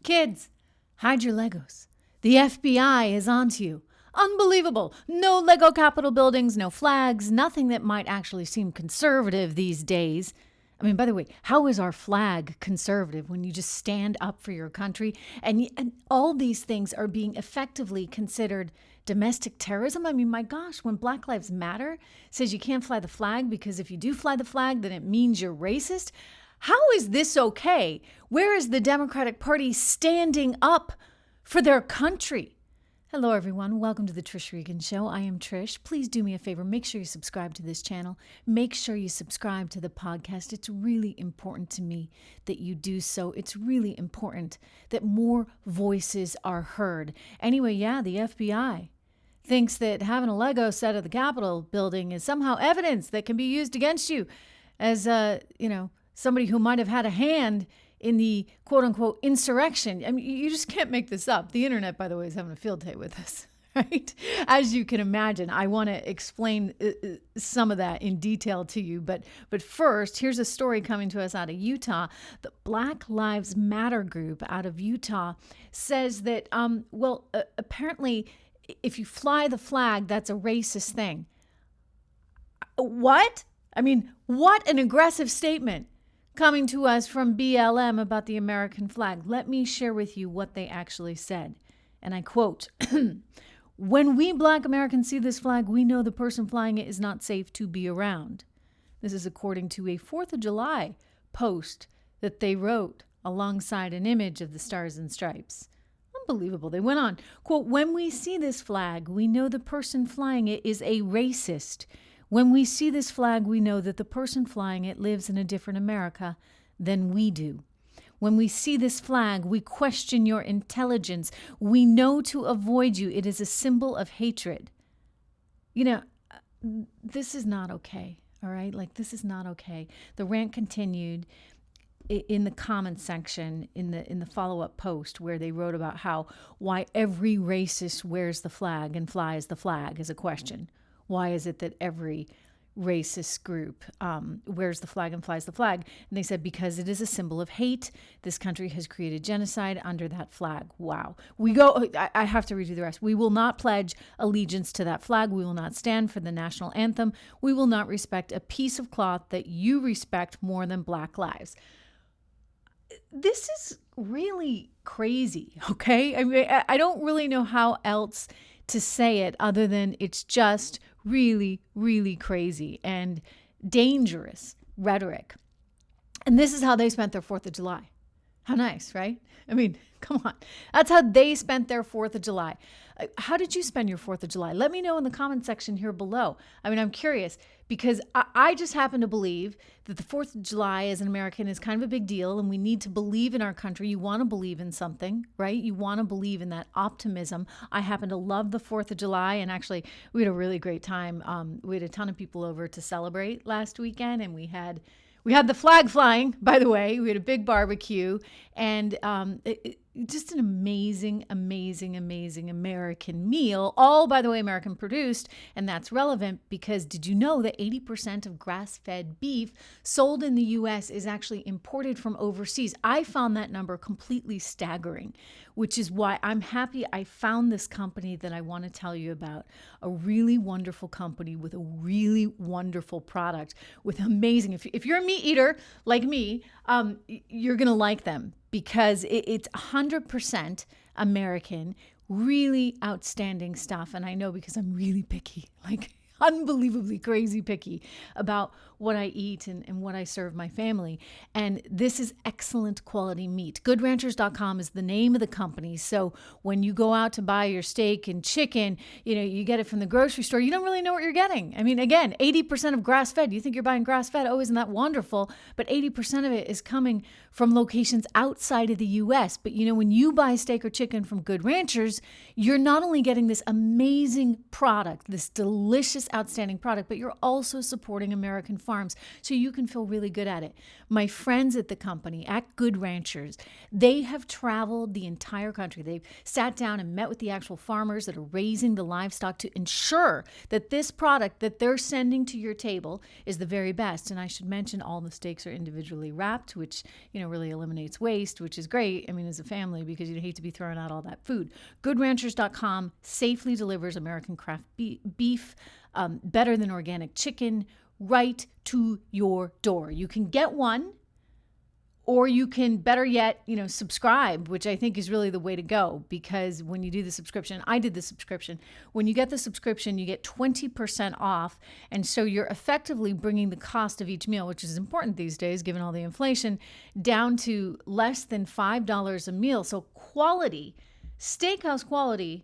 Kids, hide your Legos. The FBI is onto you. Unbelievable. No Lego Capitol buildings, no flags, nothing that might actually seem conservative these days. I mean, by the way, how is our flag conservative when you just stand up for your country? And all these things are being effectively considered domestic terrorism. I mean, my gosh, when Black Lives Matter says you can't fly the flag because if you do fly the flag, then it means you're racist. How is this okay? Where is the Democratic Party standing up for their country? Hello, everyone. Welcome to the Trish Regan Show. I am Trish. Please do me a favor. Make sure you subscribe to this channel. Make sure you subscribe to the podcast. It's really important to me that you do so. It's really important that more voices are heard. Anyway, the FBI thinks that having a Lego set of the Capitol building is somehow evidence that can be used against you as, somebody who might have had a hand in the quote-unquote insurrection. I mean, you just can't make this up. The internet, by the way, is having a field day with us, right? As you can imagine, I want to explain some of that in detail to you. But first, here's a story coming to us out of Utah. The Black Lives Matter group out of Utah says that, apparently, if you fly the flag, that's a racist thing. What? I mean, what an aggressive statement coming to us from BLM about the American flag. Let me share with you what they actually said. And I quote, "When we Black Americans see this flag, we know the person flying it is not safe to be around." This is according to a 4th of July post that they wrote alongside an image of the Stars and Stripes. Unbelievable. They went on, quote, "When we see this flag, we know the person flying it is a racist. When we see this flag, we know that the person flying it lives in a different America than we do. When we see this flag, we question your intelligence. We know to avoid you. It is a symbol of hatred." This is not okay, all right? This is not okay. The rant continued in the comments section in the follow-up post where they wrote about why every racist wears the flag and flies the flag is a question. Why is it that every racist group wears the flag and flies the flag? And they said, because it is a symbol of hate. This country has created genocide under that flag. Wow. I have to read you the rest. "We will not pledge allegiance to that flag. We will not stand for the national anthem. We will not respect a piece of cloth that you respect more than Black lives." This is really crazy, okay? I mean, I don't really know how else to say it other than it's just really, really crazy and dangerous rhetoric. And this is how they spent their 4th of July. How nice, right? I mean, come on. That's how they spent their 4th of July. How did you spend your 4th of July? Let me know in the comment section here below. I mean, I'm curious because I just happen to believe that the 4th of July as an American is kind of a big deal and we need to believe in our country. You want to believe in something, right? You want to believe in that optimism. I happen to love the 4th of July, and actually we had a really great time. We had a ton of people over to celebrate last weekend, and we had the flag flying, by the way. We had a big barbecue, and just an amazing, amazing, amazing American meal. All, by the way, American produced, and that's relevant because did you know that 80% of grass-fed beef sold in the U.S. is actually imported from overseas? I found that number completely staggering, which is why I'm happy I found this company that I want to tell you about. A really wonderful company with a really wonderful product with amazing. If you're a meat eater like me, you're going to like them because it's 100% American, really outstanding stuff. And I know because I'm really picky, unbelievably crazy picky about what I eat and what I serve my family. And this is excellent quality meat. GoodRanchers.com is the name of the company. So when you go out to buy your steak and chicken, you get it from the grocery store. You don't really know what you're getting. I mean, again, 80% of grass-fed. You think you're buying grass-fed. Oh, isn't that wonderful? But 80% of it is coming from locations outside of the U.S. But when you buy steak or chicken from Good Ranchers, you're not only getting this amazing product, this delicious, outstanding product, but you're also supporting American farmers. farms so you can feel really good at it. My friends at the company, at Good Ranchers, they have traveled the entire country. They've sat down and met with the actual farmers that are raising the livestock to ensure that this product that they're sending to your table is the very best. And I should mention all the steaks are individually wrapped, which, really eliminates waste, which is great. I mean, as a family, because you'd hate to be throwing out all that food. GoodRanchers.com safely delivers American craft beef, better than organic chicken, right to your door. You can get one, or you can, better yet, subscribe, which I think is really the way to go, because when you do the subscription, I did the subscription. When you get the subscription, you get 20% off. And so you're effectively bringing the cost of each meal, which is important these days, given all the inflation, down to less than $5 a meal. So quality, steakhouse quality,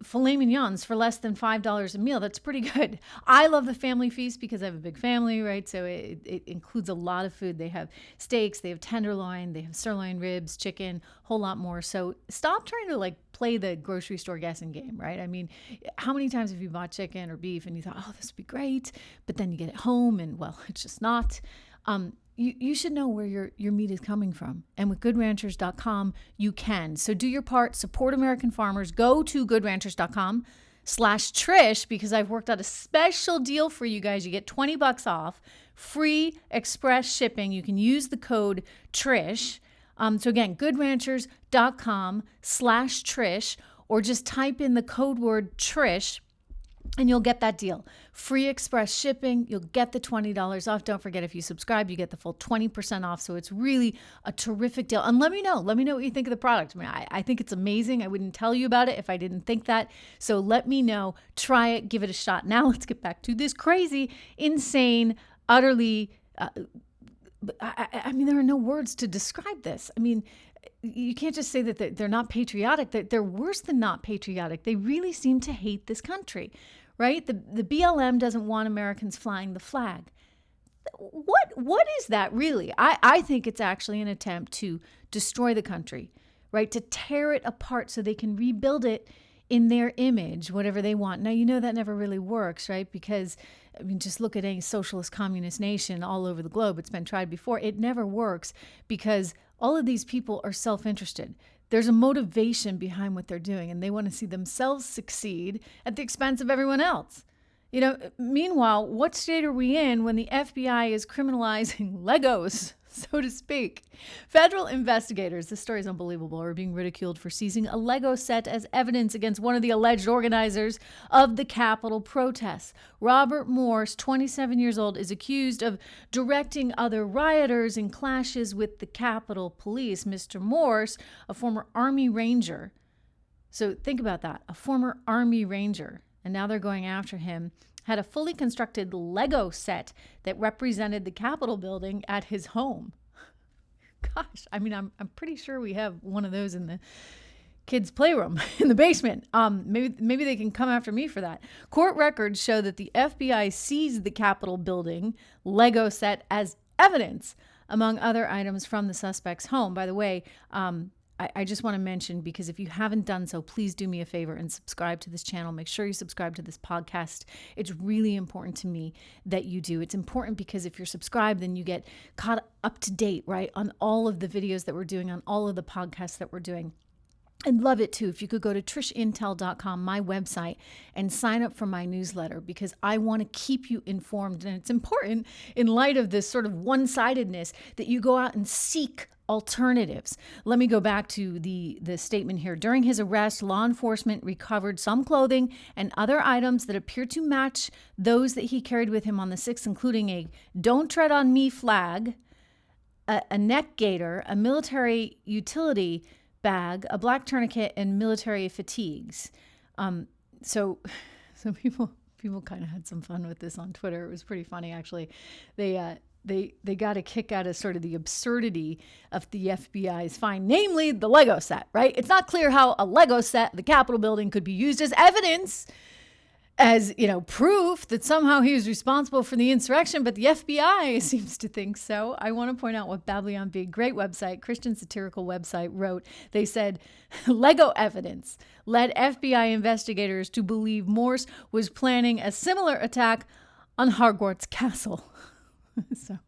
filet mignons for less than $5 a meal. That's pretty good. I love the family feast because I have a big family, right? So it includes a lot of food. They have steaks, they have tenderloin, they have sirloin ribs, chicken, a whole lot more. So stop trying to play the grocery store guessing game, right? I mean, how many times have you bought chicken or beef and you thought, oh, this would be great, but then you get it home and, well, it's just not. You should know where your meat is coming from. And with GoodRanchers.com, you can. So do your part, support American farmers. Go to GoodRanchers.com/Trish, because I've worked out a special deal for you guys. You get $20 off, free express shipping. You can use the code Trish. So again, GoodRanchers.com/Trish, or just type in the code word Trish, and you'll get that deal. Free express shipping. You'll get the $20 off. Don't forget, if you subscribe, you get the full 20% off. So it's really a terrific deal. And let me know what you think of the product. I mean, I think it's amazing. I wouldn't tell you about it if I didn't think that. So let me know. Try it. Give it a shot. Now let's get back to this crazy, insane, utterly... I mean, there are no words to describe this. I mean, you can't just say that they're not patriotic. They're worse than not patriotic. They really seem to hate this country, right? The BLM doesn't want Americans flying the flag. What is that really? I think it's actually an attempt to destroy the country, right? To tear it apart so they can rebuild it in their image, whatever they want. Now, that never really works, right? Because, I mean, just look at any socialist communist nation all over the globe. It's been tried before. It never works because all of these people are self-interested. There's a motivation behind what they're doing, and they want to see themselves succeed at the expense of everyone else. Meanwhile, what state are we in when the FBI is criminalizing Legos, so to speak? Federal investigators, this story is unbelievable, are being ridiculed for seizing a Lego set as evidence against one of the alleged organizers of the Capitol protests. Robert Morse, 27 years old, is accused of directing other rioters in clashes with the Capitol Police. Mr. Morse, a former Army Ranger. So think about that, a former Army Ranger. And now they're going after him, had a fully constructed Lego set that represented the Capitol building at his home. Gosh, I mean, I'm pretty sure we have one of those in the kids' playroom in the basement. Maybe they can come after me for that. Court records show that the FBI seized the Capitol building Lego set as evidence, among other items from the suspect's home. By the way, I just want to mention, because if you haven't done so, please do me a favor and subscribe to this channel. Make sure you subscribe to this podcast. It's really important to me that you do. It's important because if you're subscribed, then you get caught up to date, right, on all of the videos that we're doing, on all of the podcasts that we're doing. I'd love it too if you could go to trishintel.com, my website, and sign up for my newsletter, because I want to keep you informed. And it's important in light of this sort of one-sidedness that you go out and seek alternatives. Let me go back to the statement here. During his arrest, law enforcement recovered some clothing and other items that appear to match those that he carried with him on the 6th, including a "Don't Tread on Me" flag, a neck gaiter, a military utility bag, a black tourniquet, and military fatigues. So people kind of had some fun with this on Twitter. It was pretty funny, actually. They got a kick out of sort of the absurdity of the FBI's find, namely the Lego set, right? It's not clear how a Lego set, the Capitol building, could be used as evidence, as, proof that somehow he was responsible for the insurrection, but the FBI seems to think so. I want to point out what Babylon Bee, great website, Christian satirical website, wrote. They said, Lego evidence led FBI investigators to believe Morse was planning a similar attack on Hogwarts Castle. So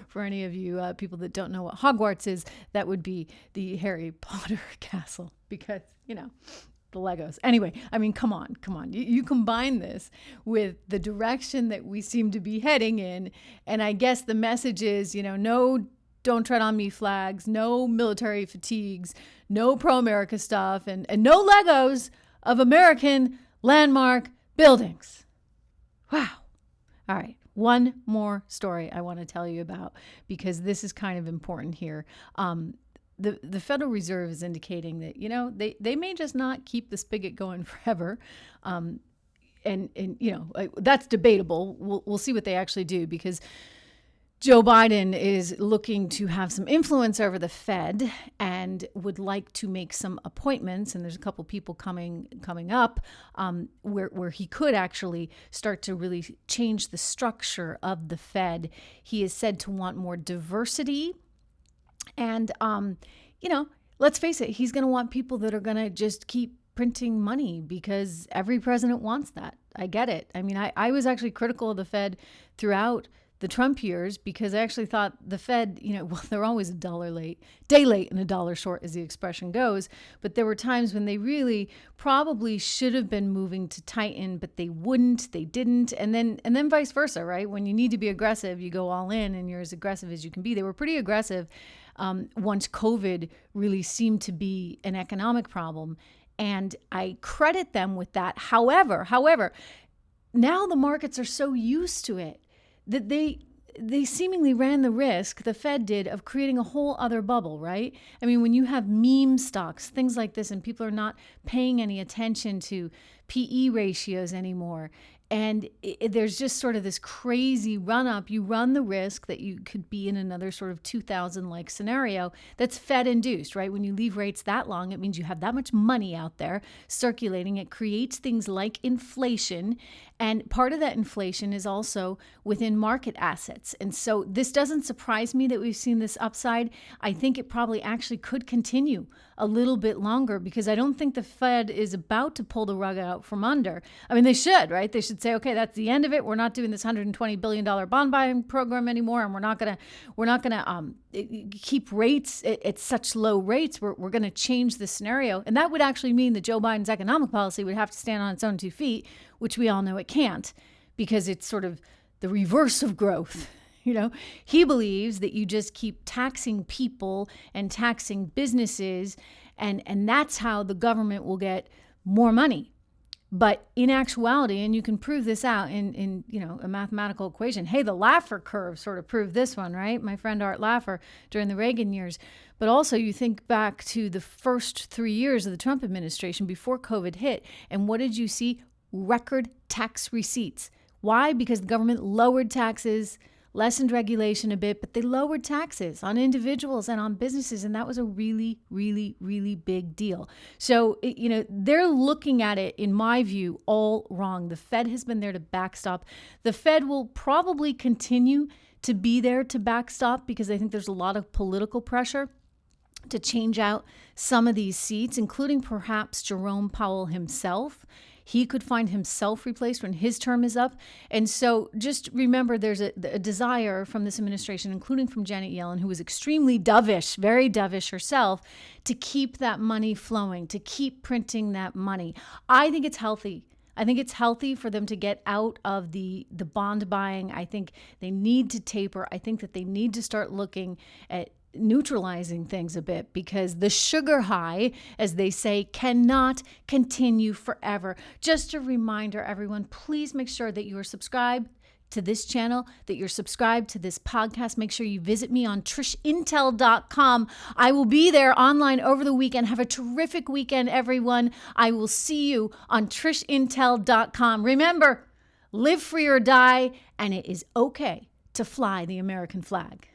for any of you people that don't know what Hogwarts is, that would be the Harry Potter castle, because, the Legos. Anyway, I mean, come on. You combine this with the direction that we seem to be heading in. And I guess the message is, no don't tread on me flags, no military fatigues, no pro-America stuff, and no Legos of American landmark buildings. Wow. All right. One more story I want to tell you about, because this is kind of important here. The Federal Reserve is indicating that, they may just not keep the spigot going forever. And that's debatable. We'll see what they actually do, because Joe Biden is looking to have some influence over the Fed and would like to make some appointments. And there's a couple people coming up where he could actually start to really change the structure of the Fed. He is said to want more diversity. And, let's face it, he's going to want people that are going to just keep printing money, because every president wants that. I get it. I mean, I was actually critical of the Fed throughout the Trump years, because I actually thought the Fed, they're always a day late and a dollar short, as the expression goes. But there were times when they really probably should have been moving to tighten, but they didn't. And then vice versa, right? When you need to be aggressive, you go all in and you're as aggressive as you can be. They were pretty aggressive once COVID really seemed to be an economic problem. And I credit them with that. However, now the markets are so used to it that they seemingly ran the risk, the Fed did, of creating a whole other bubble, right? I mean, when you have meme stocks, things like this, and people are not paying any attention to PE ratios anymore, and there's just sort of this crazy run up, you run the risk that you could be in another sort of 2000-like scenario that's Fed induced, right? When you leave rates that long, it means you have that much money out there circulating. It creates things like inflation. And part of that inflation is also within market assets. And so this doesn't surprise me that we've seen this upside. I think it probably actually could continue a little bit longer, because I don't think the Fed is about to pull the rug out from under. I mean, they should, right? They should say, okay, that's the end of it. We're not doing this $120 billion bond buying program anymore. And we're not gonna keep rates at such low rates. We're going to change the scenario. And that would actually mean that Joe Biden's economic policy would have to stand on its own 2 feet, which we all know it can't, because it's sort of the reverse of growth. He believes that you just keep taxing people and taxing businesses, and that's how the government will get more money. But in actuality, and you can prove this out in a mathematical equation. Hey, the Laffer curve sort of proved this one, right? My friend Art Laffer during the Reagan years. But also you think back to the first 3 years of the Trump administration before COVID hit. And what did you see? Record tax receipts. Why? Because the government lowered taxes, lessened regulation a bit, but they lowered taxes on individuals and on businesses. And that was a really, really, really big deal. So, they're looking at it, in my view, all wrong. The Fed has been there to backstop. The Fed will probably continue to be there to backstop, because I think there's a lot of political pressure to change out some of these seats, including perhaps Jerome Powell himself. He could find himself replaced when his term is up. And so just remember, there's a desire from this administration, including from Janet Yellen, who was extremely dovish, very dovish herself, to keep that money flowing, to keep printing that money. I think it's healthy. I think it's healthy for them to get out of the bond buying. I think they need to taper. I think that they need to start looking at neutralizing things a bit, because the sugar high, as they say, cannot continue forever. Just a reminder, everyone, please make sure that you are subscribed to this channel, that you're subscribed to this podcast. Make sure you visit me on trishintel.com. I will be there online over the weekend. Have a terrific weekend, everyone. I will see you on trishintel.com. Remember, live free or die, and it is okay to fly the American flag.